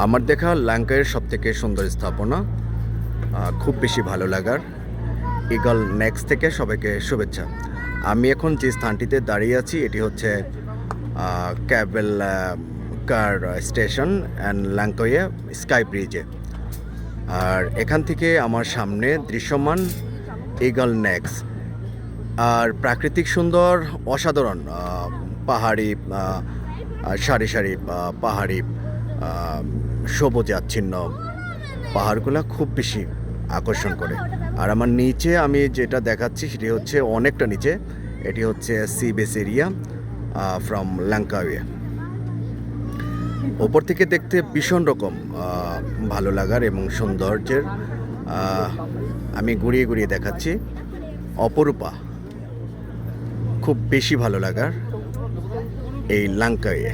আমার দেখা ল্যাঙ্কায়ের সবথেকে সুন্দর স্থাপনা, খুব বেশি ভালো লাগার। ইগল নেক্সট থেকে সবাইকে শুভেচ্ছা। আমি এখন যে স্থানটিতে দাঁড়িয়ে আছি এটি হচ্ছে cable car station and Langkawi sky ব্রিজে। আর এখান থেকে আমার সামনে দৃশ্যমান ইগল নেক্স। আর প্রাকৃতিক সুন্দর, অসাধারণ পাহাড়ি, সারি সারি পাহাড়ি, সবুজে আচ্ছিন্ন পাহাড়গুলো খুব বেশি আকর্ষণ করে। আর আমার নিচে আমি যেটা দেখাচ্ছি সেটি হচ্ছে অনেকটা নিচে, এটি হচ্ছে সি বেস এরিয়া ফ্রম ল্যাঙ্কাওয়ে। ওপর থেকে দেখতে ভীষণ রকম ভালো লাগার এবং সৌন্দর্যের। আমি ঘুরিয়ে ঘুরিয়ে দেখাচ্ছি, অপরূপা, খুব বেশি ভালো লাগার এই ল্যাঙ্কাওয়ে।